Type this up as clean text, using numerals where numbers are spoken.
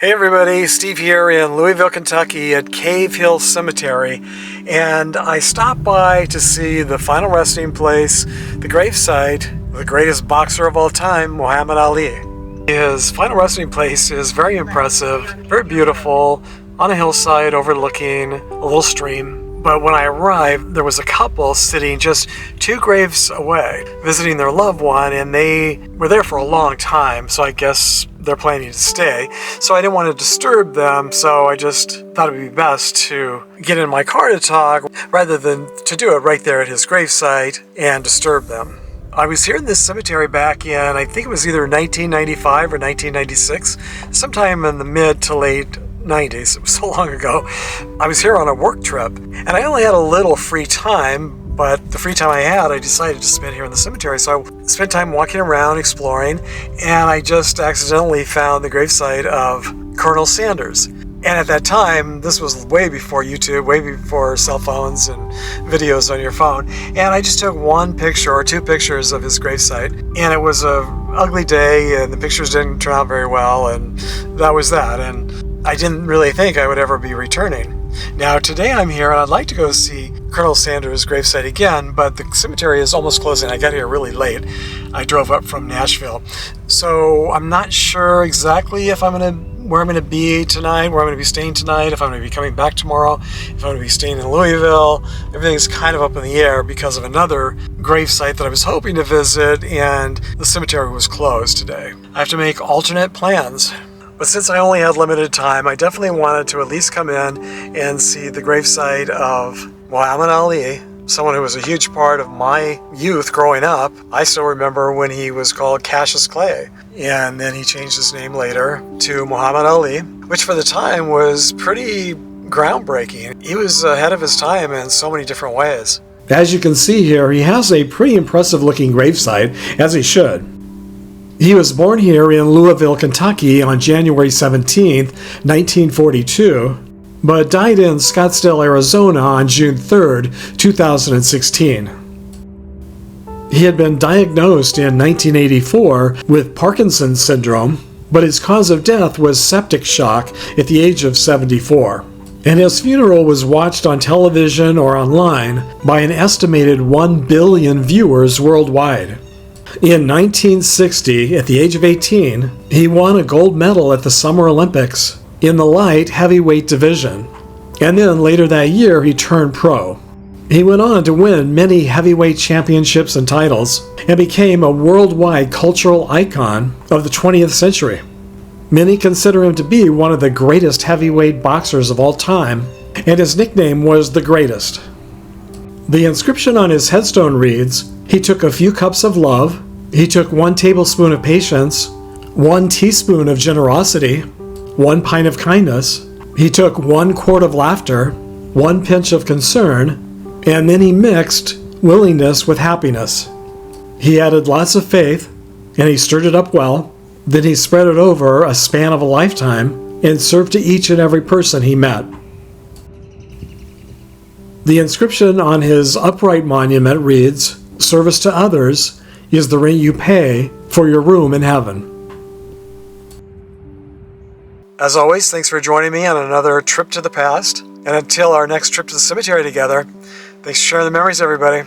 Hey everybody, Steve here in Louisville, Kentucky at Cave Hill Cemetery, and I stopped by to see the final resting place, the gravesite of the greatest boxer of all time, Muhammad Ali. His final resting place is very impressive, very beautiful, on a hillside overlooking a little stream. But when I arrived, there was a couple sitting just 2 graves away, visiting their loved one, and they were there for a long time, so I guess they're planning to stay. So I didn't want to disturb them, so I just thought it would be best to get in my car to talk, rather than to do it right there at his gravesite and disturb them. I was here in this cemetery back in, I think it was either 1995 or 1996, sometime in the mid to late 90s. It was so long ago. I was here on a work trip, and I only had a little free time, but the free time I had, I decided to spend here in the cemetery. So I spent time walking around, exploring, and I just accidentally found the gravesite of Colonel Sanders. And at that time, this was way before YouTube, way before cell phones and videos on your phone. And I just took 1 picture or 2 pictures of his gravesite. And it was a ugly day, and the pictures didn't turn out very well, and that was that. And I didn't really think I would ever be returning. Now today I'm here and I'd like to go see Colonel Sanders' gravesite again, but the cemetery is almost closing. I got here really late. I drove up from Nashville. So I'm not sure exactly where I'm going to be tonight, where I'm going to be staying tonight, if I'm going to be coming back tomorrow, if I'm going to be staying in Louisville. Everything's kind of up in the air because of another gravesite that I was hoping to visit, and the cemetery was closed today. I have to make alternate plans. But since I only had limited time, I definitely wanted to at least come in and see the gravesite of Muhammad Ali, someone who was a huge part of my youth growing up. I still remember when he was called Cassius Clay, and then he changed his name later to Muhammad Ali, which for the time was pretty groundbreaking. He was ahead of his time in so many different ways. As you can see here, he has a pretty impressive looking gravesite, as he should. He was born here in Louisville, Kentucky on January 17, 1942, but died in Scottsdale, Arizona on June 3, 2016. He had been diagnosed in 1984 with Parkinson's syndrome, but his cause of death was septic shock at the age of 74. And his funeral was watched on television or online by an estimated 1 billion viewers worldwide. In 1960, at the age of 18, he won a gold medal at the Summer Olympics in the light heavyweight division. And then later that year, he turned pro. He went on to win many heavyweight championships and titles, and became a worldwide cultural icon of the 20th century. Many consider him to be one of the greatest heavyweight boxers of all time, and his nickname was the Greatest. The inscription on his headstone reads, "He took a few cups of love, he took 1 tablespoon of patience, 1 teaspoon of generosity, 1 pint of kindness, he took 1 quart of laughter, 1 pinch of concern, and then he mixed willingness with happiness. He added lots of faith, and he stirred it up well, then he spread it over a span of a lifetime, and served to each and every person he met." The inscription on his upright monument reads, "Service to others is the rent you pay for your room in heaven." As always, thanks for joining me on another trip to the past. And until our next trip to the cemetery together, thanks for sharing the memories, everybody.